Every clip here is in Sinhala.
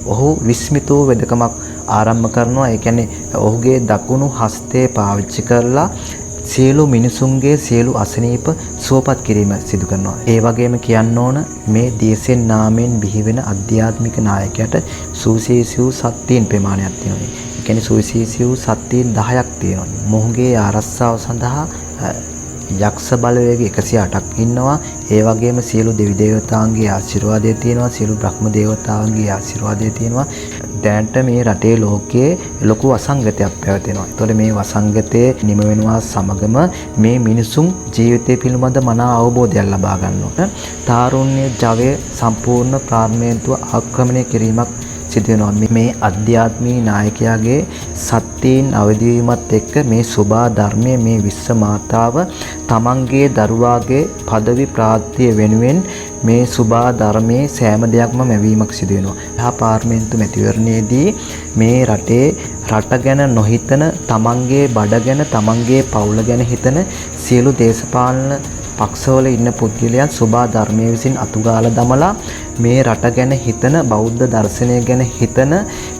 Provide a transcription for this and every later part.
ඔහු විස්මිතෝ වෙදකමක් ආරම්භ කරනවා. ඒ කියන්නේ ඔහුගේ දකුණු හස්තය පාවිච්චි කරලා සියලු මිනිසුන්ගේ සියලු අසනීප සුවපත් කිරීම සිදු කරනවා. ඒ වගේම කියන්න ඕන මේ දියසෙන් නාමයෙන් බිහි වෙන ආධ්‍යාත්මික නායකයාට සුවිශේෂී වූ සත්‍යීන් ප්‍රමාණයක් තියෙනවා. ඒ කියන්නේ සුවිශේෂී වූ සත්‍යීන් 10ක් තියෙනවා. මොහුගේ ආරක්ෂාව සඳහා යක්ෂ බලවේග 108ක් ඉන්නවා. ඒ වගේම සියලු දෙවි දේවතාවන්ගේ ආශිර්වාදය තියෙනවා. සියලු බ්‍රහ්ම දේවතාවන්ගේ ආශිර්වාදය තියෙනවා. දැනට මේ රටේ ලෝකයේ ලොකු වසංගතයක් පැවතෙනවා. ඒතකොට මේ වසංගතයේ නිම වෙනවා සමගම මේ මිනිසුන් ජීවිතය පිළිබඳ මනා අවබෝධයක් ලබා ගන්නවා. තාරුණ්‍ය ජවය සම්පූර්ණ පාර්ලිමේන්තුව ආක්‍රමණය කිරීමක් සිදු වෙනවා. මේ අධ්‍යාත්මී නායකයාගේ සත්‍යයෙන් අවදිවීමත් එක්ක මේ සුභා ධර්මයේ මේ විශ්ව මාතාව තමන්ගේ දරුවාගේ পদවි ප්‍රාප්තිය වෙනුවෙන් මේ සුභා ධර්මයේ සෑම දෙයක්ම මැවීමක් සිදු වෙනවා. එහා පාර්ලිමේන්තු මැතිවරණයේදී මේ රටේ රට ගැන නොහිතන තමන්ගේ බඩ ගැන තමන්ගේ පවුල ගැන හිතන සියලු දේශපාලන පක්ෂවල ඉන්න පුද්ගලයන් සුභා ධර්මයේ විසින් අතුගාලා දමලා මේ රට ගැන හිතන බෞද්ධ දර්ශනය ගැන හිතන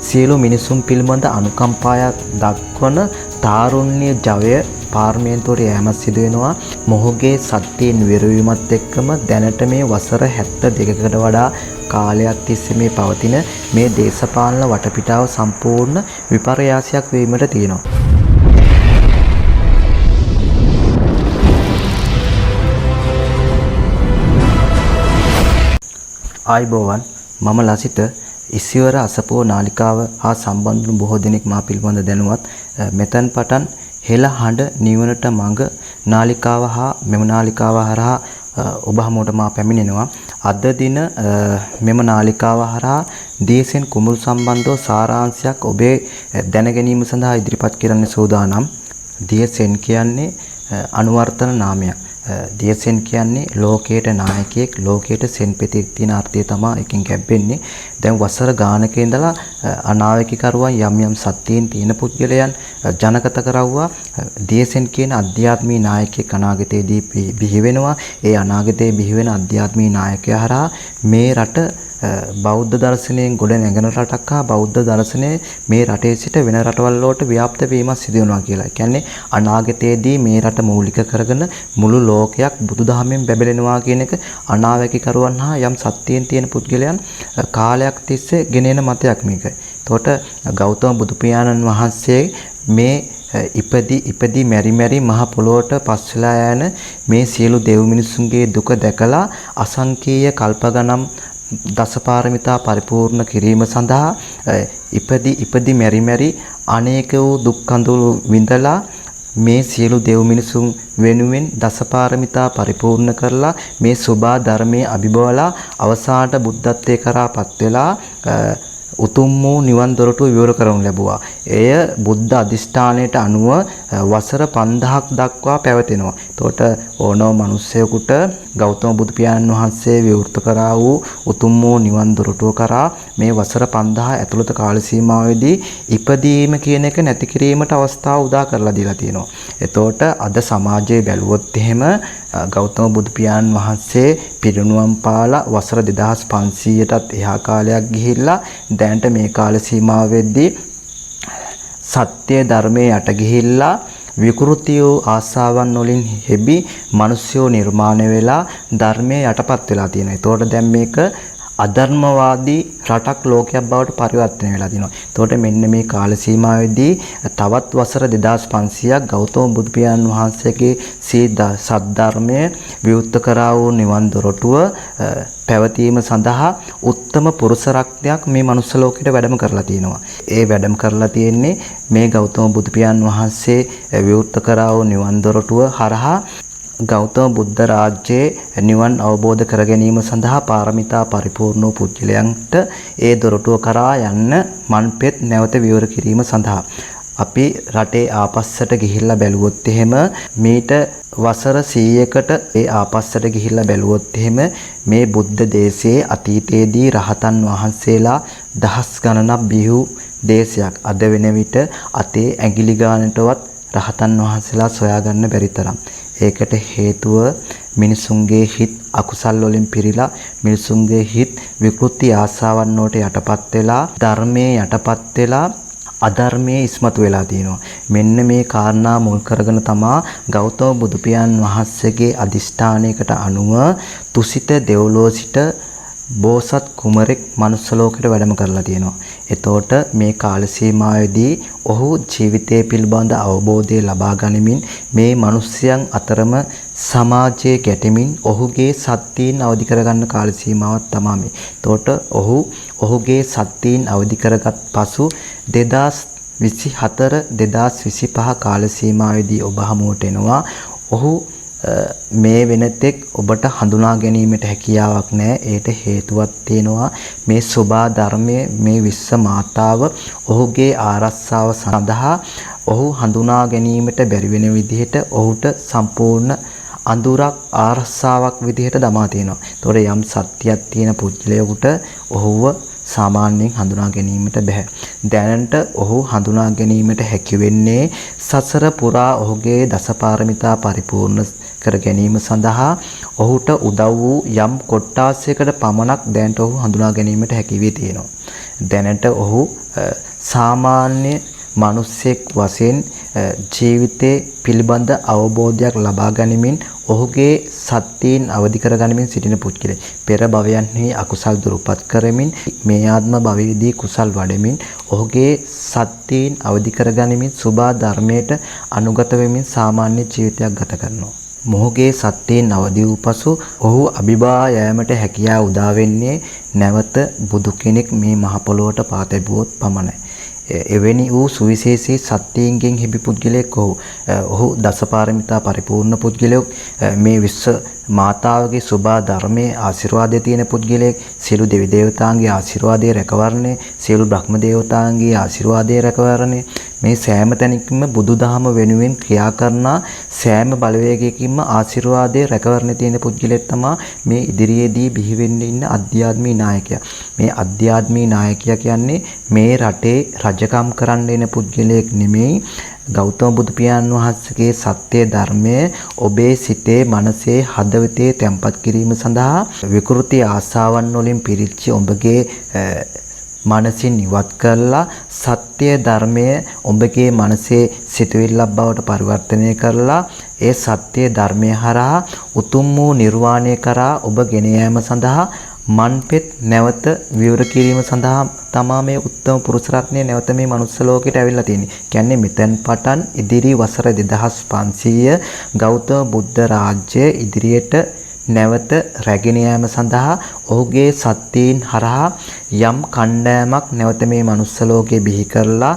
සියලු මිනිසුන් පිළිබඳ අනුකම්පාවක් දක්වන තාරුණ්‍ය ජවය පාර්ලිමේන්තුවට යෑමක් සිදු වෙනවා. මොහුගේ සත්‍යයෙන් විරවීමත් එක්කම දැනට මේ වසර 72කට වඩා කාලයක් තිස්සේ මේ පවතින මේ දේශපාලන වටපිටාව සම්පූර්ණ විපර්යාසයක් වීමට තියෙනවා. ආයිබෝවන් මම ලසිත ඉසිවර අසපුව නාලිකාව හා සම්බන්ධ වූ බොහෝ දෙනෙක් මා පිළිබඳ දැනුවත්. මෙතෙන් පටන් හෙළ හඬ නිවනට මඟ නාලිකාව හා මෙම නාලිකාව හරහා ඔබ හමුවට මා පැමිණෙනවා. අද දින මෙම නාලිකාව හරහා දේශෙන් කුමුල් සම්බන්ධව සාරාංශයක් ඔබේ දැන ගැනීම සඳහා ඉදිරිපත් කරන්න සූදානම්. දේශෙන් කියන්නේ අනුවර්තන නාමයක්. දියසෙන් කියන්නේ ලෝකයට නායකයෙක්, ලෝකයට සෙන්පෙතෙක් තියෙන අර්ථය තමයි එකෙන් කැපෙන්නේ. දැන් වසර ගානක ඉඳලා අනායකකරුවන් යම් යම් සත්‍යයෙන් තියෙන පුද්ගලයන් ජනගත කරවුවා. දියසෙන් කියන අධ්‍යාත්මී නායකයෙක් අනාගතයේදී බිහි වෙනවා. ඒ අනාගතයේ බිහි වෙන අධ්‍යාත්මී නායකයා හරහා මේ රට බෞද්ධ දර්ශනයෙන් ගොඩ නැගෙන රටක් හා බෞද්ධ දර්ශනය මේ රටේ සිට වෙන රටවල් වලට ව්‍යාප්ත වීමක් සිදු වෙනවා කියලා. ඒ කියන්නේ අනාගතයේදී මේ රට මූලික කරගෙන මුළු ලෝකයක් බුදුදහමෙන් බැබලෙනවා කියන එක අනාවැකිකරුවන් හා යම් සත්‍යයෙන් තියෙන පුද්ගලයන් කාලයක් තිස්සේ ගෙනෙන මතයක් මේක. එතකොට ගෞතම බුදු පියාණන් වහන්සේ මේ ඉපදී මෙරි මහ පොළොවට පස්වෙලා යන මේ සියලු දෙව් මිනිසුන්ගේ දුක දැකලා අසංකේය කල්පගණම් දසපාරමිතා පරිපූර්ණ කිරීම සඳහා ඉපදී මෙරි අනේක වූ දුක් කඳුළු විඳලා මේ සියලු දෙව් මිනිසුන් වෙනුවෙන් දසපාරමිතා පරිපූර්ණ කරලා මේ සුභා ධර්මයේ අභිබවලා අවසානට බුද්ධත්වයේ කරාපත් වෙලා උතුම් වූ නිවන් දොරටුව විවර කරනු ලැබුවා. එය බුද්ධ අධිෂ්ඨානයට අනුව වසර 5000ක් දක්වා පැවතෙනවා. එතකොට ඕනෝ මිනිසෙකුට ගෞතම බුදු පියාණන් වහන්සේ විවෘත කරා වූ උතුම් වූ නිවන් දොරටුව කරා මේ වසර 5000 ඇතුළත කාල සීමාවෙදී ඉපදීම කියන එක නැති කිරීමට අවස්ථාව උදා කරලා දීලා තියෙනවා. එතකොට අද සමාජයේ බැලුවොත් එහෙම ගෞතම බුදු පියාණන් වහන්සේ පිරිනුවම් පාලා වසර 2500ටත් එහා කාලයක් ගිහිල්ලා දැනට මේ කාල සීමාවෙදී සත්‍ය ධර්මයේ යට ගිහිල්ලා විකෘති වූ ආසාවන් වලින් හෙබි මිනිස්යෝ නිර්මාණය වෙලා ධර්මයේ යටපත් වෙලා තියෙනවා. ඒතකොට දැන් මේක අධර්මවාදී රටක් ලෝකයක් බවට පරිවර්තනය වෙලා තිනවා. එතකොට මෙන්න මේ කාල සීමාවෙදී තවත් වසර 2500ක් ගෞතම බුදු පියාණන් වහන්සේගේ සද්ධර්මය විවෘත කරා වූ නිවන් දොරටුව පැවතීම සඳහා උත්තම පුරුෂ රත්නයක් මේ මනුස්ස ලෝකෙට වැඩම කරලා තිනවා. ඒ වැඩම කරලා තියෙන්නේ මේ ගෞතම බුදු පියාණන් වහන්සේ විවෘත කරා වූ නිවන් දොරටුව හරහා ගෞතම බුද්ධ රාජ්‍යයේ නිවන් අවබෝධ කර ගැනීම සඳහා පාරමිතා පරිපූර්ණ වූ පුද්ගලයන්ට ඒ දොරටුව කරා යන්න මන්පෙත් නැවත විවර කිරීම සඳහා අපි රටේ ආපස්සට ගිහිල්ලා බැලුවොත් එහෙම මීට වසර 100කට ඒ ආපස්සට ගිහිල්ලා බැලුවොත් එහෙම මේ බුද්ධ දේශයේ අතීතයේදී රහතන් වහන්සේලා දහස් ගණනක් බිහි දේශයක්. අද වෙන විට අතේ ඇඟිලි ගානටවත් රහතන් වහන්සේලා සොයා ගන්න බැරි තරම්. ඒකට හේතුව මිනිසුන්ගේ හිත් අකුසල් වලින් පිරීලා මිනිසුන්ගේ හිත් විකෘති ආසාවන් වලට යටපත් වෙලා ධර්මයේ යටපත් වෙලා අධර්මයේ ඉස්මතු වෙලා තියෙනවා. මෙන්න මේ කාරණා මුල් කරගෙන තමා ගෞතම බුදු පියාණන් වහන්සේගේ අදිෂ්ඨානයකට අනුව තුසිත දෙව්ලොව සිට බෝසත් කුමරෙක් මනුස්ස ලෝකෙට වැඩම කරලා තියෙනවා. එතකොට මේ කාල සීමාවේදී ඔහු ජීවිතය පිළිබඳ අවබෝධය ලබා ගනිමින් මේ මිනිස්යන් අතරම සමාජයේ ගැටෙමින් ඔහුගේ සත්‍යීන් අවදි කරගන්න කාල සීමාවක් තමයි මේ. එතකොට ඔහුගේ සත්‍යීන් අවදි කරගත් පසු 2024 2025 කාල සීමාවේදී ඔබ හමුවට එනවා. ඔහු මේ වෙනතෙක් ඔබට හඳුනා ගැනීමට හැකියාවක් නැහැ. ඒට හේතුවක් තියෙනවා. මේ සෝභා ධර්මයේ මේ විශ්ව මාතාව ඔහුගේ ආරක්ෂාව සඳහා ඔහු හඳුනා ගැනීමට බැරි වෙන විදිහට ඔහුට සම්පූර්ණ අඳුරක් ආරක්ෂාවක් විදිහට දමා තියෙනවා. ඒතකොට යම් සත්‍යයක් තියෙන පුද්ගලයෙකුට ඔහුව සාමාන්‍යයෙන් හඳුනා ගැනීමට බැහැ. දැනට ඔහු හඳුනා ගැනීමට හැකි වෙන්නේ සසර පුරා ඔහුගේ දසපාරමිතා පරිපූර්ණ කර ගැනීම සඳහා ඔහුට උදව් වූ යම් කොට්ටාසයකට පමණක් දැනට ඔහු හඳුනා ගැනීමට හැකි වී තියෙනවා. දැනට ඔහු සාමාන්‍ය මිනිසෙක් වශයෙන් ජීවිතේ පිළිබඳ අවබෝධයක් ලබා ගනිමින් ඔහුගේ සත්‍යීන් අවදි කර ගනිමින් සිටින පුද්ගලෙක්. පෙර භවයන්හි අකුසල් දුරුපත් කරමින් මේ ආත්ම භවයේදී කුසල් වඩමින් ඔහුගේ සත්‍යීන් අවදි කර ගනිමින් සුභා ධර්මයට අනුගත වෙමින් සාමාන්‍ය ජීවිතයක් ගත කරනවා. මොහුගේ සත්‍යයෙන් අවදි වූ පසු ඔහු අභිභා යෑමට හැකියාව උදා වෙන්නේ නැවත බුදු කෙනෙක් මේ මහ පොළොවට පා තැබුවොත් පමණයි. එවැනි වූ සුවිශේෂී සත්‍යයෙන් හිබි පුද්ගලයෙක් ඔහු දසපාරමිතා පරිපූර්ණ පුද්ගලයෙක් මේ විශ්ව මාතාවගේ සුභා ධර්මයේ ආශිර්වාදය තියෙන පුද්ගලයෙක් සියලු දෙවි දේවතාන්ගේ ආශිර්වාදයේ රැකවරණය සියලු බ්‍රහ්ම දේවතාන්ගේ ආශිර්වාදයේ රැකවරණය මේ සෑම තැනකින්ම බුදුදහම වෙනුවෙන් ක්‍රියා කරන සෑම බලවේගයකින්ම ආශිර්වාදයේ රැකවරණය තියෙන පුද්ගලයෙක් තමයි මේ ඉදිරියේදී බිහි වෙන්න ඉන්න අධ්‍යාත්මික නායකයා. මේ අධ්‍යාත්මික නායකයා කියන්නේ මේ රටේ රජකම් කරන්න එන පුද්ගලයෙක් නෙමෙයි. ගෞතම බුදු පියාණන් වහන්සේගේ සත්‍ය ධර්මය ඔබේ සිතේ මනසේ හදවතේ තැන්පත් කිරීම සඳහා විකෘති ආසාවන් වලින් පිරිච්ච ඔබගේ මනසින් ඉවත් කරලා සත්‍ය ධර්මය ඔබගේ මනසේ සිතුවිල්ලක් බවට පරිවර්තනය කරලා ඒ සත්‍ය ධර්මය හරහා උතුම් වූ නිර්වාණය කරා ඔබ ගෙන යාම සඳහා මන්පෙත් නැවත විවර කිරීම සඳහා තමා මේ උත්තම පුරුෂ රත්නය නැවත මේ මනුස්ස ලෝකෙට ඇවිල්ලා තියෙන්නේ. කියන්නේ මෙතෙන් පටන් ඉදිරි වසර 2500 ගෞතම බුද්ධ රාජ්‍ය ඉදිරියට නැවත රැගෙන යාම සඳහා ඔහුගේ සත්‍යීන් හරහා යම් කණ්ඩායමක් නැවත මේ මනුස්ස ලෝකේ බිහි කරලා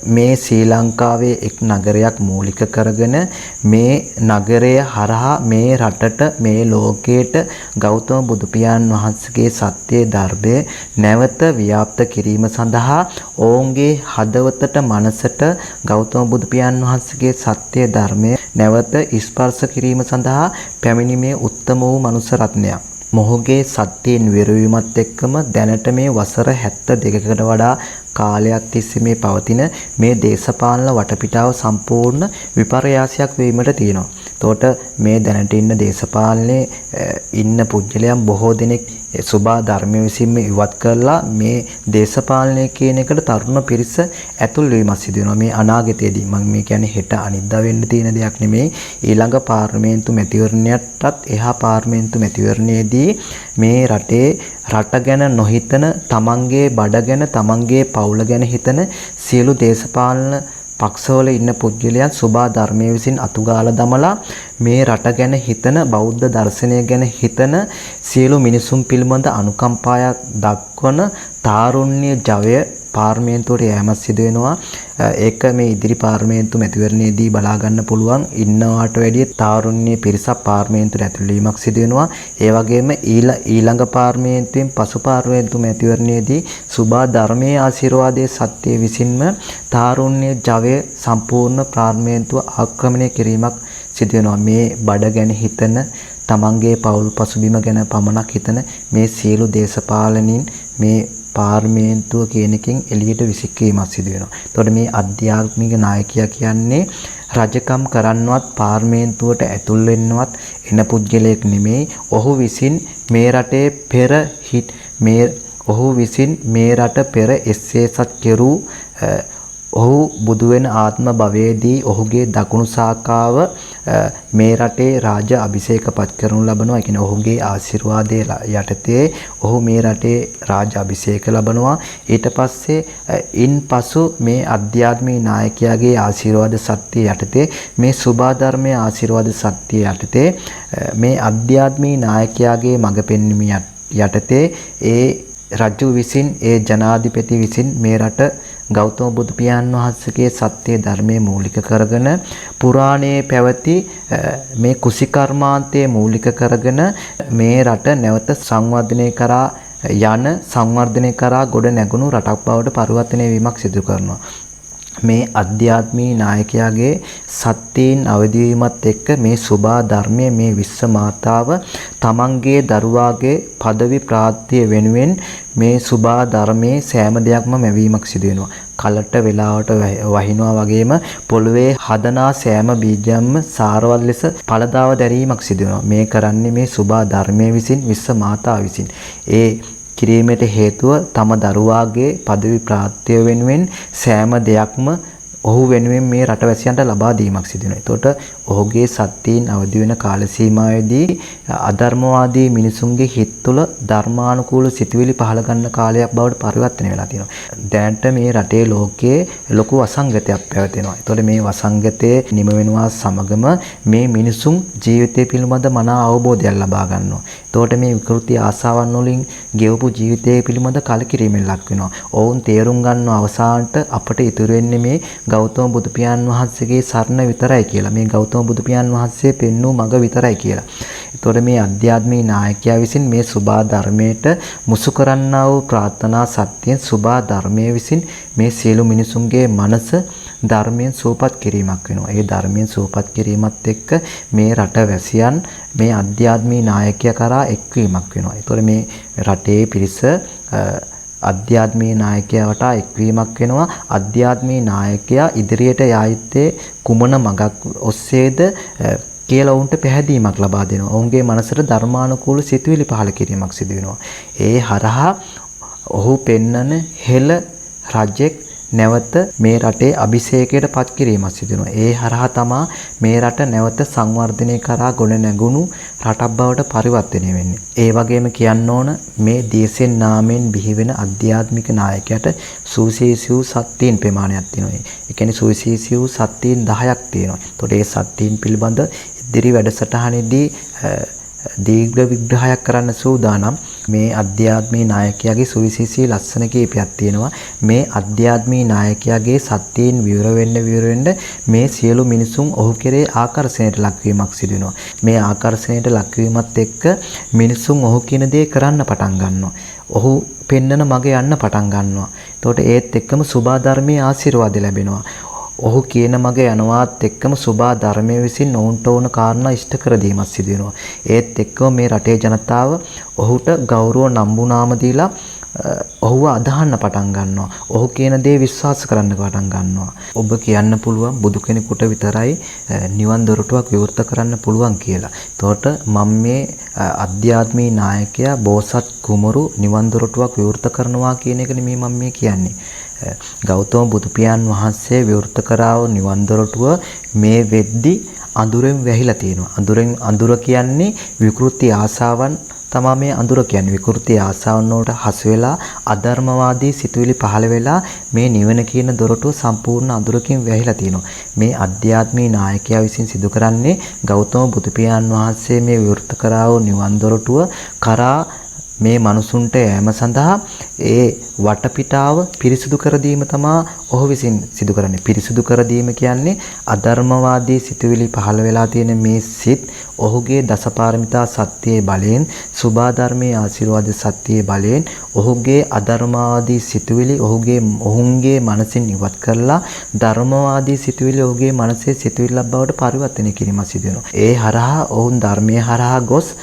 මේ ශ්‍රී ලංකාවේ එක් නගරයක් මූලික කරගෙන මේ නගරය හරහා මේ රටට මේ ලෝකයට ගෞතම බුදු පියාණන් වහන්සේගේ සත්‍ය ධර්මය නැවත ව්‍යාප්ත කිරීම සඳහා ඔවුන්ගේ හදවතට මනසට ගෞතම බුදු පියාණන් වහන්සේගේ සත්‍ය ධර්මය නැවත ස්පර්ශ කිරීම සඳහා පැමිණීමේ උත්තම වූ මනුස්ස රත්නයක්. මොහුගේ සත්‍යයෙන් විරවීමත් එක්කම දැනට මේ වසර 72කට වඩා කාලයක් තිස්සේ මේ පවතින මේ දේශපාලන වටපිටාව සම්පූර්ණ විපර්යාසයක් වීමට තියෙනවා. එතකොට මේ දැනට ඉන්න දේශපාලනයේ ඉන්න පුද්ගලයන් බොහෝ දෙනෙක් සුභා ධර්ම විසින්ම ඉවත් කරලා මේ දේශපාලනය කියන එකට තරුණ පිරිස ඇතුල් වීමක් සිදු වෙනවා. මේ අනාගතයේදී මම මේ කියන්නේ හෙට අනිද්දා වෙන්න තියෙන දෙයක් නෙමෙයි. ඊළඟ පාර්ලිමේන්තු මැතිවරණයටත් එහා පාර්ලිමේන්තු මැතිවරණයේදී මේ රටේ රට ගැන නොහිතන තමන්ගේ බඩ ගැන තමන්ගේ පවුල ගැන හිතන සියලු දේශපාලන පක්ෂවල ඉන්න පුද්ගලයන් සුභා ධර්මයේ විසින් අතුගාලා දමලා මේ රට ගැන හිතන බෞද්ධ දර්ශනය ගැන හිතන සියලු මිනිසුන් පිළිබඳ අනුකම්පාවක් දක්වන තාරුණ්‍ය ජවය පාර්ලිමේන්තුවට යෑමක් සිදු වෙනවා. ඒක මේ ඉදිරි පාර්ලිමේන්තු මැතිවරණයේදී බලා ගන්න පුළුවන්. ඉන්නවාට වැඩිය තාරුණ්‍ය පිරිසක් පාර්ලිමේන්තුවට ඇතුල් වීමක් සිදු වෙනවා. ඒ වගේම ඊළඟ පාර්ලිමේන්තුවෙන් පසු පාර්ලිමේන්තු මැතිවරණයේදී සුභා ධර්මයේ ආශිර්වාදයේ සත්‍ය විසින්ම තාරුණ්‍ය ජවය සම්පූර්ණ පාර්ලිමේන්තුව ආක්‍රමණය කිරීමක් සිදු වෙනවා. මේ බඩ ගැන හිතන තමන්ගේ පවුල් පසුබිම ගැන පමණක් හිතන මේ සියලු දේශපාලනින් මේ පාර්ලිමේන්තුව කියන එකෙන් එළියට විසිකීමක් සිදු වෙනවා. එතකොට මේ අධ්‍යාත්මික නායකයා කියන්නේ රජකම් කරන්නවත් පාර්ලිමේන්තුවට ඇතුල් වෙන්නවත් එන පුද්ගලයෙක් නෙමෙයි. ඔහු විසින් මේ රටේ ඔහු විසින් මේ රට පෙර එස්සේසත් කෙරූ ඔහු බුදු වෙන ආත්ම භවයේදී ඔහුගේ දකුණු ශාඛාව මේ රටේ රාජ අභිෂේකපත් කරනු ලබනවා. ඒ කියන්නේ ඔහුගේ ආශිර්වාදයේ යටතේ ඔහු මේ රටේ රාජ අභිෂේක ලබනවා. ඊට පස්සේ ඉන්පසු මේ අධ්‍යාත්මික නායකයාගේ ආශිර්වාද සත්‍ය යටතේ මේ සුභා ධර්මයේ ආශිර්වාද සත්‍ය යටතේ මේ අධ්‍යාත්මික නායකයාගේ මඟ පෙන්වීම යටතේ ඒ රජු විසින් ඒ ජනාධිපති විසින් මේ රට ගෞතම බුදු පියාණන් වහන්සේගේ සත්‍ය ධර්මයේ මූලික කරගෙන පුරාණයේ පැවති මේ කුසිකර්මාන්තයේ මූලික කරගෙන මේ රට නැවත සංවර්ධනය කරා සංවර්ධනය කරා ගොඩ නැගුණු රටක් බවට පරිවර්තනය වීමක් සිදු කරනවා. මේ අධ්‍යාත්මික නායකයාගේ සත්‍යයෙන් අවදිවීමත් එක්ක මේ සුභා ධර්මයේ මේ විශ්ව මාතාව තමන්ගේ දරුවාගේ পদවි ප්‍රාප්තිය වෙනුවෙන් මේ සුභා ධර්මයේ සෑම දෙයක්ම මැවීමක් සිදු වෙනවා. කලට වෙලාවට වහිනවා වගේම පොළවේ හදනා සෑම බීජයක්ම සාරවත් ලෙස පළදාව දැරීමක් සිදු වෙනවා. මේ කරන්නේ මේ සුභා ධර්මයේ විසින් විශ්ව මාතාව විසින්. ඒ කිරීමට හේතුව තම දරුවාගේ পদවි ප්‍රාප්තිය වෙනුවෙන් සෑම දෙයක්ම ඔහු වෙනුවෙන් මේ රටවැසියන්ට ලබා දීමක් සිදු වෙනවා. එතකොට ඔහුගේ සත්‍යයෙන් අවදි වෙන කාල සීමාවේදී අධර්මවාදී මිනිසුන්ගේ හිත් තුළ ධර්මානුකූල සිතුවිලි පහළ ගන්න කාලයක් බවට පරිවර්තනය වෙලා තියෙනවා. දැනට මේ රටේ ලෝකයේ ලොකු වසංගතයක් පැවතෙනවා. එතකොට මේ වසංගතයේ නිම වෙනවා සමගම මේ මිනිසුන් ජීවිතය පිළිබඳ මනා අවබෝධයක් ලබා ගන්නවා. එතකොට මේ විකෘති ආසාවන් වලින් ගෙවපු ජීවිතය පිළිබඳ කලකිරීමෙන් ලක් වෙනවා. ඔවුන් තේරුම් ගන්න අවසානට අපට ඉතුරු වෙන්නේ මේ ගෞතම බුදු පියාණන් වහන්සේගේ සරණ විතරයි කියලා. මේ ගෞතම බුදු පියාණන් වහන්සේ පෙන්වූ මඟ විතරයි කියලා. එතකොට මේ අධ්‍යාත්මික නායකයා විසින් මේ සුභා ධර්මයට මුසු කරන්නා වූ ප්‍රාර්ථනා සත්‍යයෙන් සුභා ධර්මයේ විසින් මේ සියලු මිනිසුන්ගේ මනස ධර්මයෙන් සූපත් කිරීමක් වෙනවා. ඒ ධර්මයෙන් සූපත් කිරීමත් එක්ක මේ රට වැසියන් මේ අධ්‍යාත්මික නායකයා කරා එක්වීමක් වෙනවා. ඒතකොට මේ රටේ පිරිස අධ්‍යාත්මික නායකයාට එක්වීමක් වෙනවා. අධ්‍යාත්මික නායකයා ඉදිරියට යා යුත්තේ කුමන මඟක් ඔස්සේද කියලා ඔවුන්ට පැහැදීමක් ලබා දෙනවා. ඔවුන්ගේ මනසට ධර්මානුකූල සිතුවිලි පහළ කිරීමක් සිදු වෙනවා. ඒ හරහා ඔහු පෙන්නන හෙළ රජෙක් නැවත මේ රටේ අභිෂේකයට පත් කිරීමක් සිදු වෙනවා. ඒ හරහා තමා මේ රට නැවත සංවර්ධනය කරා ගොඩ නැගුණු රටක් බවට පරිවර්තනය වෙන්නේ. ඒ වගේම කියන්න ඕන මේ දේශෙන් නාමයෙන් බිහි වෙන අධ්‍යාත්මික නායකයාට සුවිශේෂී වූ සත්‍යීන් ප්‍රමාණයක් තියෙනවා. ඒ කියන්නේ සුවිශේෂී වූ සත්‍යීන් 10ක් තියෙනවා. ඒතකොට ඒ සත්‍යීන් පිළිබඳ ඉදිරි වැඩසටහනේදී දීර්ඝ විග්‍රහයක් කරන්න සූදානම්. මේ අධ්‍යාත්මික නායකයාගේ සුවිශේෂී ලස්සන කීපයක් තියෙනවා. මේ අධ්‍යාත්මික නායකයාගේ සත්‍යයෙන් විවර වෙන්න මේ සියලු මිනිසුන් ඔහු කෙරේ ආකර්ෂණයට ලක්වීමක් සිදු වෙනවා. මේ ආකර්ෂණයට ලක්වීමත් එක්ක මිනිසුන් ඔහු කියන දේ කරන්න පටන් ගන්නවා. ඔහු පෙන්නන මග යන්න පටන් ගන්නවා. එතකොට ඒත් එක්කම සුභා ධර්මයේ ආශිර්වාද ලැබෙනවා. ඔහු කියන මග යනවාත් එක්කම සුභා ධර්මයේ විසින් ඔවුන්ට ඕන කාරණා ඉෂ්ට කර දීමක් සිදු වෙනවා. ඒත් එක්කම මේ රටේ ජනතාව ඔහුට ගෞරව නම්බුනාම දීලා ඔහුව අදහන්න පටන් ගන්නවා. ඔහු කියන දේ විශ්වාස කරන්න පටන් ගන්නවා. ඔබ කියන්න පුළුවන් බුදු කෙනෙකුට විතරයි නිවන් දොරටුවක් විවෘත කරන්න පුළුවන් කියලා. එතකොට මම මේ අධ්‍යාත්මික නායකයා බෝසත් කුමරු නිවන් දොරටුවක් විවෘත කරනවා කියන එක නෙමෙයි මම මේ කියන්නේ. ගෞතම බුදු පියාණන් වහන්සේ විවෘත කරා වූ නිවන් දොරටුව මේ වෙද්දි අඳුරෙන් වැහිලා තියෙනවා. අඳුර කියන්නේ විකෘති ආසාවන් තමයි මේ අඳුර කියන්නේ. විකෘති ආසාවන් වලට හසු වෙලා අධර්මවාදී සිතුවිලි පහළ වෙලා මේ නිවන කියන දොරටුව සම්පූර්ණ අඳුරකින් වැහිලා තියෙනවා. මේ අධ්‍යාත්මික නායකයා විසින් සිදු කරන්නේ ගෞතම බුදු පියාණන් වහන්සේ මේ විවෘත කරා වූ නිවන් දොරටුව කරා මේ මනුසුන්ට යෑම සඳහා ඒ වටපිටාව පිරිසිදු කර දීම තමයි ඔහු විසින් සිදු කරන්නේ. පිරිසිදු කර දීම කියන්නේ අධර්මවාදී සිතුවිලි පහළ වෙලා තියෙන මේ සිත් ඔහුගේ දසපාරමිතා සත්‍යයේ බලයෙන් සුභා ධර්මයේ ආශිර්වාද සත්‍යයේ බලයෙන් ඔහුගේ අධර්මවාදී සිතුවිලි ඔහුගේ මනසින් ඉවත් කරලා ධර්මවාදී සිතුවිලි ඔහුගේ මනසේ සිතුවිල්ලක් බවට පරිවර්තනය කිරීම සිදු වෙනවා. ඒ හරහා ඔවුන් ධර්මයේ හරහා ගොස්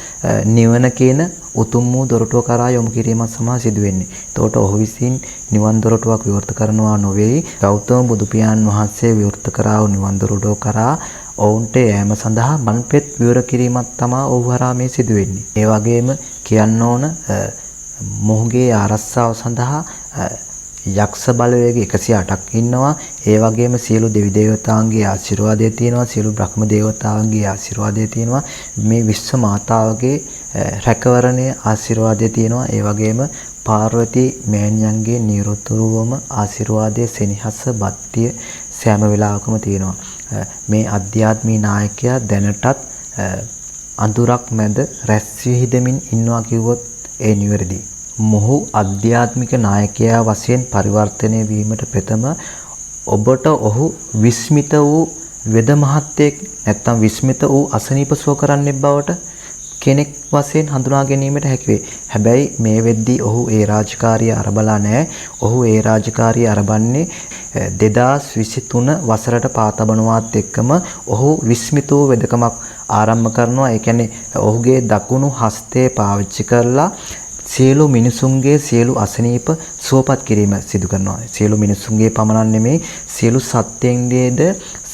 නිවන කියන උතුම් වූ දොරටුව කරා යොමු කිරීමක් සමහා සිදු වෙන්නේ. එතකොට ඔහු විසින් නිවන් දොරටුවක් විවෘත කරනවා නොවේ. ගෞතම බුදු පියාණන් වහන්සේ විවෘත කරා වූ නිවන් දොරටුව කරා ඔවුන්ට යෑම සඳහා මන්පෙත් විවර කිරීමක් තමයි ඔහු හරහා මේ සිදු වෙන්නේ. ඒ වගේම කියන්න ඕන මොහුගේ ආරක්ෂාව සඳහා යක්ෂ බලවේග 108ක් ඉන්නවා. ඒ වගේම සියලු දෙවි දේවතාවන්ගේ ආශිර්වාදය තියෙනවා. සියලු බ්‍රහ්ම දේවතාවන්ගේ ආශිර්වාදය තියෙනවා. මේ විශ්ව මාතාවගේ රැකවරණයේ ආශිර්වාදය තියෙනවා. ඒ වගේම පාර්වතී මෑණියන්ගේ නිරතුරුවම ආශිර්වාදයේ සෙනෙහස බත්තිය සෑම වෙලාවකම තියෙනවා. මේ අධ්‍යාත්මී නායකයා දැනටත් අඳුරක් මැද රැස් විහිදමින් ඉන්නවා කිව්වොත් ඒ නිවැරදි. මොහු අධ්‍යාත්මික නායකයා වශයෙන් පරිවර්තනය වීමට ප්‍රථම ඔබට ඔහු විස්මිත වූ වෙද මහත්තයෙක් නැත්නම් විස්මිත වූ අසනීප සුව කරන්නෙක් බවට කෙනෙක් වශයෙන් හඳුනා ගැනීමට හැකි වේ. හැබැයි මේ වෙද්දී ඔහු ඒ රාජකාරිය අරබලා නැහැ. ඔහු ඒ රාජකාරිය අරබන්නේ 2023 වසරට පාතබනවාත් එක්කම ඔහු විස්මිත වූ වෙදකමක් ආරම්භ කරනවා. ඒ කියන්නේ ඔහුගේ දකුණු හස්තය පාවිච්චි කරලා සියලු මිනිසුන්ගේ සියලු අසනීප සුවපත් කිරීම සිදු කරනවා. සියලු මිනිසුන්ගේ පමණක් නෙමෙයි සියලු සත්‍යයන්ගේද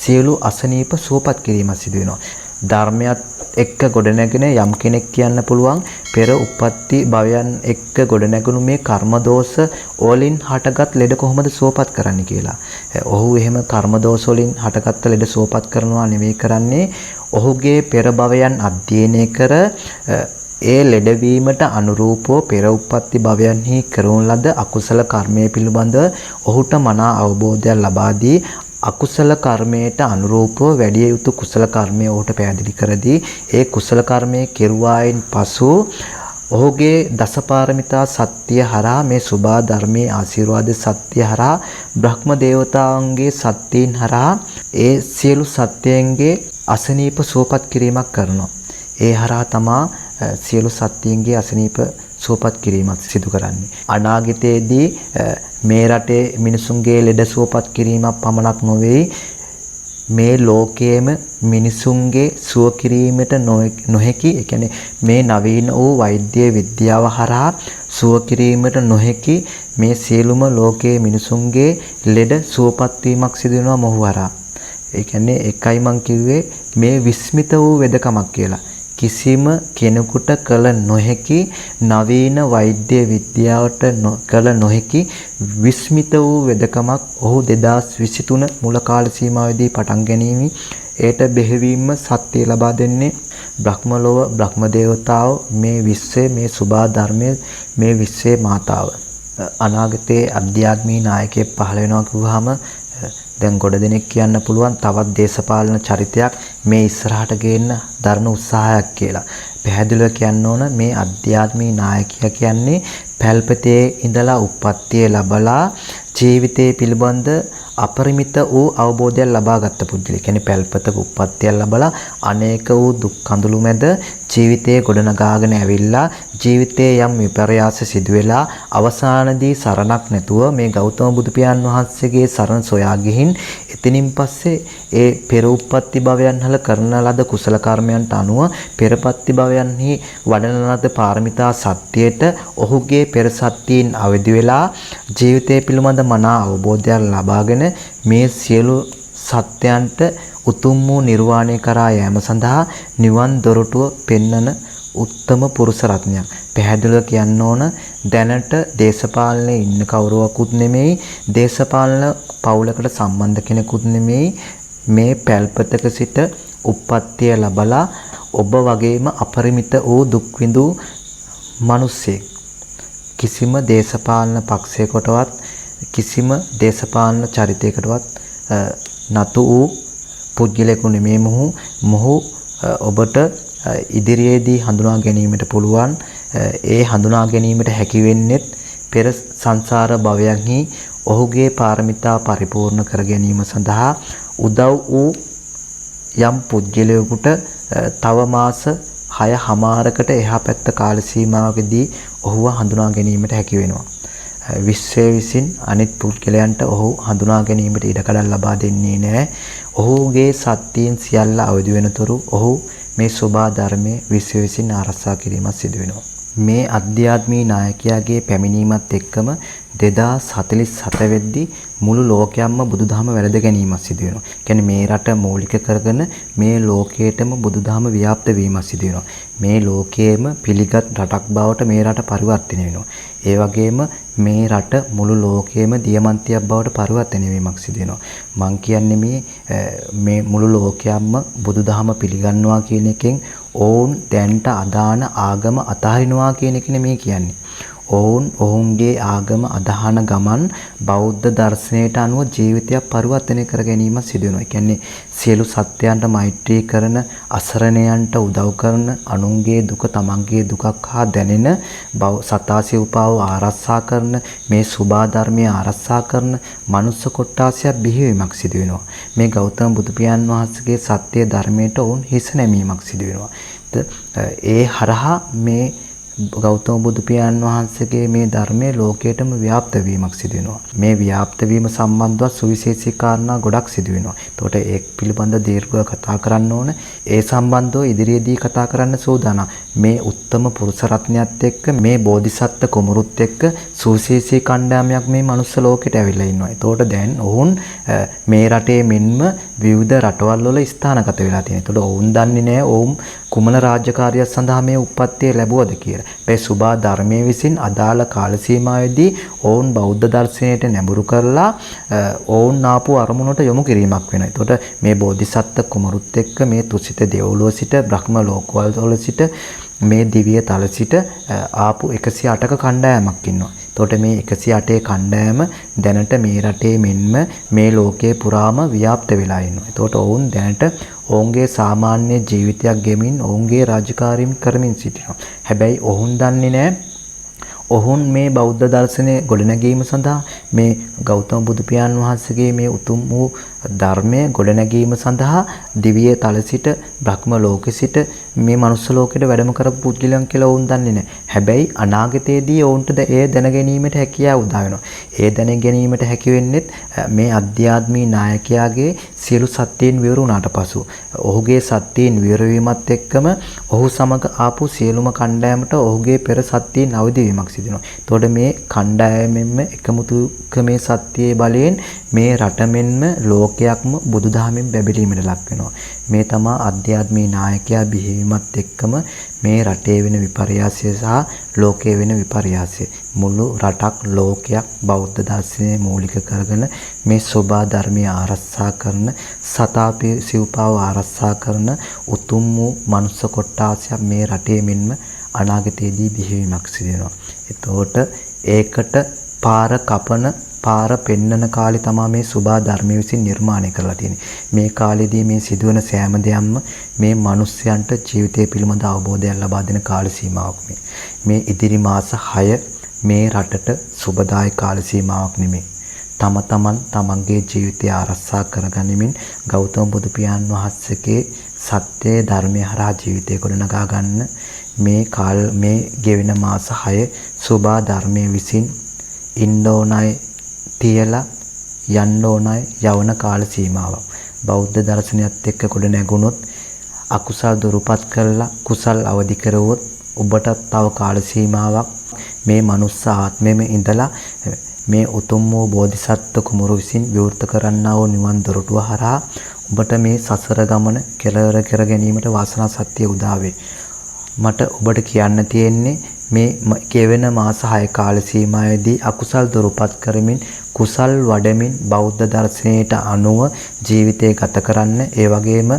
සියලු අසනීප සුවපත් කිරීම සිදු වෙනවා. ධර්මයත් එක්ක ගොඩනැගෙන යම් කෙනෙක් කියන්න පුළුවන් පෙර උප්පත්ති භවයන් එක්ක ගොඩනැගුණු මේ කර්ම දෝෂ වලින් හටගත් ලෙඩ කොහොමද සුවපත් කරන්නේ කියලා. ඔහු එහෙම කර්ම දෝෂ වලින් හටගත් ලෙඩ සුවපත් කරනවා නෙවෙයි කරන්නේ. ඔහුගේ පෙර භවයන් අධ්‍යයනය කර ඒ ලෙඩවීමට අනුරූපව පෙර උප්පත්ති භවයන්හි කරන ලද අකුසල කර්මයේ පිළිබඳ ඔහුට මනා අවබෝධයක් ලබා දී අකුසල කර්මයට අනුරූපව වැඩි යුතු කුසල කර්මය ඔහුට පැහැදිලි කරදී ඒ කුසල කර්මයේ කෙරුවායින් පසු ඔහුගේ දසපාරමිතා සත්‍ය හරහා මේ සුභා ධර්මයේ ආශිර්වාද සත්‍ය හරහා බ්‍රහ්ම දේවතාවන්ගේ සත්‍යයන් හරහා ඒ සියලු සත්‍යයන්ගේ අසනීප සුවපත් කිරීමක් කරනවා. ඒ හරහා තමා සියලු සත්‍යයන්ගේ අසනීප සුවපත් කිරීමක් සිදු කරන්නේ. අනාගතයේදී මේ රටේ මිනිසුන්ගේ ලෙඩ සුවපත් කිරීමක් පමණක් නොවේ, මේ ලෝකයේම මිනිසුන්ගේ සුව කිරීමට නොහැකි, ඒ කියන්නේ මේ නවීන වූ වෛද්‍ය විද්‍යාව හරහා සුව කිරීමට නොහැකි මේ සියලුම ලෝකයේ මිනිසුන්ගේ ලෙඩ සුවපත් වීමක් සිදු වෙනවා මොහු හරහා. ඒ කියන්නේ එකයි මං කිව්වේ මේ විස්මිත වූ වෙදකමක් කියලා. කිසිම කෙනෙකුට කළ නොහැකි නවීන වෛද්‍ය විද්‍යාවට කළ නොහැකි විස්මිත වූ වෙදකමක් ඔහු 2023 මුල කාල සීමාවේදී පටන් ගැනීම. ඒට බෙහෙවින්ම සත්‍ය ලබා දෙන්නේ බ්‍රහ්ම ලෝව බ්‍රහ්ම දේවතාව, මේ විශ්වයේ මේ සුභා ධර්මයේ මේ විශ්වයේ මාතාව. අනාගතයේ අධ්‍යාත්මී නායකයෙක් පහළ වෙනවා කිව්වහම දැන් ගොඩ දෙනෙක් කියන්න පුළුවන් තවත් දේශපාලන චරිතයක් මේ ඉස්සරහට ගේන්න දරන උත්සාහයක් කියලා. පැහැදිලිව කියන්න ඕන මේ අධ්‍යාත්මී නායකයා කියන්නේ පැල්පතේ ඉඳලා උප්පත්තිය ලැබලා ජීවිතය පිළිබඳ අපරිමිත වූ අවබෝධයක් ලබා ගත්ත පුද්ගලෙක්. කියන්නේ පැල්පතක උප්පත්තිය ලැබලා අනේක වූ දුක් කඳුළු මැද ජීවිතයේ ගොඩනගාගෙන ඇවිල්ලා ජීවිතයේ යම් විපර්යාස සිදු වෙලා අවසානදී සරණක් නැතුව මේ ගෞතම බුදු පියාණන් වහන්සේගේ සරණ සොයා ගිහින් එතනින් පස්සේ ඒ පෙර උප්පත්ති භවයන් වල කරන ලද කුසල කර්මයන්ට අනුව පෙරපත්ති භවයන්හි වඩන ලද පාරමිතා සත්‍යයට ඔහුගේ පෙර සත්‍යයෙන් අවදි වෙලා ජීවිතය පිළිබඳ මනා අවබෝධයක් ලබාගෙන මේ සියලු සත්‍යයන්ට උතුම් වූ නිර්වාණය කරා යෑම සඳහා නිවන් දොරටුව පෙන්වන උත්තම පුරුෂ රත්නයක්. පැහැදිලිව කියන්න ඕන දැනට දේශපාලනයේ ඉන්න කවුරුවකුත් නෙමෙයි, දේශපාලන පවුලකට සම්බන්ධ කෙනෙකුත් නෙමෙයි, මේ පැල්පතක සිට උප්පත්තිය ලැබලා ඔබ වගේම අපරිමිත වූ දුක් විඳූ මිනිසෙක්. කිසිම දේශපාලන පක්ෂයකටවත් කිසිම දේශපාලන චරිතයකටවත් නතු වූ පුද්ගලයෙකු නෙමෙයි මොහු ඔබට ඉදිරියේදී හඳුනා ගැනීමට පුළුවන්. ඒ හඳුනා ගැනීමට හැකි වෙන්නේ පෙර සංසාර භවයන්හි ඔහුගේ පාරමිතා පරිපූර්ණ කර ගැනීම සඳහා උදව් වූ යම් පුද්ගලයෙකුට තව මාස 6මාරකට එහා පැත්ත කාල සීමාවකදී ඔහුව හඳුනා ගැනීමට හැකි වෙනවා. විශ්වය විසින් අනිත් පුද්ගලයන්ට ඔහු හඳුනා ගැනීමට ඉඩකඩ ලබා දෙන්නේ නැහැ. ඔහුගේ සත්‍යයෙන් සියල්ල අවදි වෙනතුරු ඔහු මේ සෝභා ධර්මයේ විශ්වය විසින් ආරක්ෂා කිරීමක් සිදු වෙනවා. මේ අධ්‍යාත්මී නායකයාගේ පැමිණීමත් එක්කම 2047 වෙද්දී මුළු ලෝකයක්ම බුදුදහම වැළඳ ගැනීමක් සිදු වෙනවා. කියන්නේ මේ රට මූලික කරගෙන මේ ලෝකයේටම බුදුදහම ව්‍යාප්ත වීමක් සිදු වෙනවා. මේ ලෝකයේම පිළිගත් රටක් බවට මේ රට පරිවර්තනය වෙනවා. ඒ වගේම මේ රට මුළු ලෝකයේම දියමන්තියක් බවට පරිවර්තනය වීමක් සිදු වෙනවා. මං කියන්නේ මේ මුළු ලෝකයක්ම බුදුදහම පිළිගන්නවා කියන එකෙන් ඔවුන් දැන්ට අදාන ආගම අතහරිනවා කියන එක නෙමෙයි කියන්නේ. ඔවුන්ගේ ආගම අදහන ගමන් බෞද්ධ දර්ශනයට අනුව ජීවිතයක් පරිවර්තනය කර ගැනීම සිදු වෙනවා. ඒ කියන්නේ සියලු සත්‍යයන්ට මෛත්‍රී කරන, අසරණයන්ට උදව් කරන, අනුන්ගේ දුක තමන්ගේ දුකක් හා දැනෙන, සතාසිව්පාව ආරක්ෂා කරන, මේ සුභා ධර්මයේ ආරක්ෂා කරන මනුස්ස කොට්ටාසයක් බිහිවීමක් සිදු වෙනවා. මේ ගෞතම බුදු පියාණන් වහන්සේගේ සත්‍ය ධර්මයට ඔවුන් හිස නැමීමක් සිදු වෙනවා. ඒ හරහා මේ ගෞතම බුදු පියාණන් වහන්සේගේ මේ ධර්මයේ ලෝකයටම ව්‍යාප්ත වීමක් සිදු වෙනවා. මේ ව්‍යාප්ත වීම සම්බන්ධව සුවිශේෂී කාරණා ගොඩක් සිදු වෙනවා. එතකොට ඒ පිළිබඳ දීර්ඝව කතා කරන්න ඕන. ඒ සම්බන්ධව ඉදිරියේදී කතා කරන්න සූදානම්. මේ උත්තම පුරුෂ රත්නයත් එක්ක මේ බෝධිසත්ව කුමරුත් එක්ක සුවිශේෂී කණ්ඩායමක් මේ මනුස්ස ලෝකෙට ඇවිල්ලා ඉන්නවා. එතකොට දැන් ඔවුන් මේ රටේ මෙන්ම විවිධ රටවල් වල ස්ථානගත වෙලා තියෙනවා. එතකොට ඔවුන් දන්නේ නැහැ ඔවුන් කුමන රාජකාරියක් සඳහා මේ උප්පත්තිය ලැබුවද කියලා. මේ සුභා ධර්මයේ විසින් අදාළ කාල සීමාවෙදී ඔවුන් බෞද්ධ දර්ශනයට නැඹුරු කරලා ඔවුන් ආපු අරමුණට යොමු කිරීමක් වෙනවා. එතකොට මේ බෝධිසත්ව කුමරුත් එක්ක මේ තුසිත දෙව්ලොව සිට බ්‍රහ්ම ලෝකවල වල සිට මේ දිව්‍ය තල සිට ආපු 108ක කණ්ඩායමක් ඉන්නවා. එතකොට මේ 108 කණ්ඩායම දැනට මේ රටේ මෙන්ම මේ ලෝකේ පුරාම ව්‍යාප්ත වෙලා ඉන්නවා. එතකොට ඔවුන් දැනට ඔවුන්ගේ සාමාන්‍ය ජීවිතයක් ගෙමින් ඔවුන්ගේ රාජකාරීම් කරමින් සිටිනවා. හැබැයි ඔවුන් දන්නේ නැහැ ඔවුන් මේ බෞද්ධ දර්ශනය ගොඩනැගීම සඳහා මේ ගෞතම බුදු පියාණන් වහන්සේගේ මේ උතුම් වූ ධර්මය ගොඩනැගීම සඳහා දිව්‍ය තල සිට බ්‍රහ්ම ලෝකෙ සිට මේ මනුස්ස ලෝකෙට වැඩම කරපු පුද්ගලයන් කියලා ඔවුන් දන්නේ නැහැ. හැබැයි අනාගතයේදී ඔවුන්ට ඒ දැන ගැනීමට හැකියාව උදා වෙනවා. ඒ දැන ගැනීමට හැකි වෙන්නේ මේ අධ්‍යාත්මී නායකයාගේ සියලු සත්‍යයන් විවරුණාට පසු. ඔහුගේ සත්‍යයන් විවරවීමත් එක්කම ඔහු සමග ආපු සියලුම කණ්ඩායමට ඔහුගේ පෙර සත්‍යයන් අවදි වීමක් සිදු වෙනවා. එතකොට මේ කණ්ඩායමෙන්ම එකමුතුකමේ සත්‍යයේ බලයෙන් මේ රට මෙන්ම ලෝකයක්ම බුදුදහමෙන් බැබලීමට ලක් වෙනවා. මේ තමා අධ්‍යාත්මී නායකයා බිහිවීමත් එක්කම මේ රටේ වෙන විපර්යාසය සහ ලෝකයේ වෙන විපර්යාසය මුළු රටක් ලෝකයක් බෞද්ධ දර්ශනය මූලික කරගෙන මේ සෝභා ධර්මයේ ආරක්ෂා කරන සතාපේ සිව්පාව ආරක්ෂා කරන උතුම් වූ මනුස්ස කොට්ටාසයක් මේ රටේ මෙන්ම අනාගතයේදී බිහිවීමක් සිදු වෙනවා. එතකොට ඒකට පාර පෙන්නන කාලේ තමයි මේ සුභා ධර්මයේ විසින් නිර්මාණය කරලා තියෙන්නේ. මේ කාලෙදී මේ සිදුවන සෑම දෙයක්ම මේ මිනිස්යන්ට ජීවිතය පිළිබඳ අවබෝධයක් ලබා දෙන කාල සීමාවක් මේ. මේ ඉදිරි මාස 6 මේ රටට සුබදායක කාල සීමාවක් නෙමෙයි. තමන්ගේ ජීවිතය ආරක්ෂා කරගනිමින් ගෞතම බුදු පියාණන් වහන්සේගේ සත්‍ය ධර්මයේ හරහා ජීවිතය ගොඩනගා ගන්න මේ ගෙවෙන මාස 6 සුභා ධර්මයේ විසින් ඉන්න ඕනයි තියලා යන්න ඕනයි යවන කාල සීමාවක්. බෞද්ධ දර්ශනයත් එක්ක ගොඩ නැගුණොත් අකුසල් දුරුපත් කරලා කුසල් අවදි කරුවොත් ඔබට තව කාල සීමාවක් මේ මනුස්ස ආත්මෙම ඉඳලා මේ උතුම් වූ බෝධිසත්ව කුමරු විසින් විවෘත කරන්නා වූ නිවන් දොරටුව හරහා ඔබට මේ සසර ගමන කෙලවර කර ගැනීමට වාසනා ශක්තිය උදා වේ. මට ඔබට කියන්න තියෙන්නේ මේ කෙවෙන මාස 6 කාල සීමාවේදී අකුසල් දුරුපත් කරමින් කුසල් වඩමින් බෞද්ධ දර්ශනයට අනුව ජීවිතය ගත කරන්න. ඒ වගේම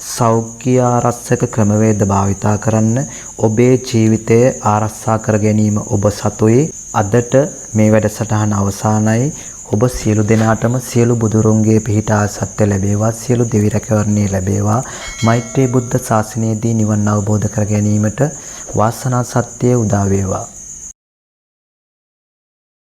සෞඛ්‍ය ආරක්ෂක ක්‍රමවේද භාවිතා කරන්න. ඔබේ ජීවිතය ආරක්ෂා කර ගැනීම ඔබ සතුයි. අදට මේ වැඩසටහන අවසానයි. ඔබ සියලු දෙනාටම සියලු බුදුරුන්ගේ පිහිට ආසත්‍ය ලැබේවා. සියලු දෙවි රැකවරණේ ලැබේවා. මෛත්‍රී බුද්ධ ශාසනයේදී නිවන් අවබෝධ කර ගැනීමට වාසනා සත්‍යය උදා වේවා.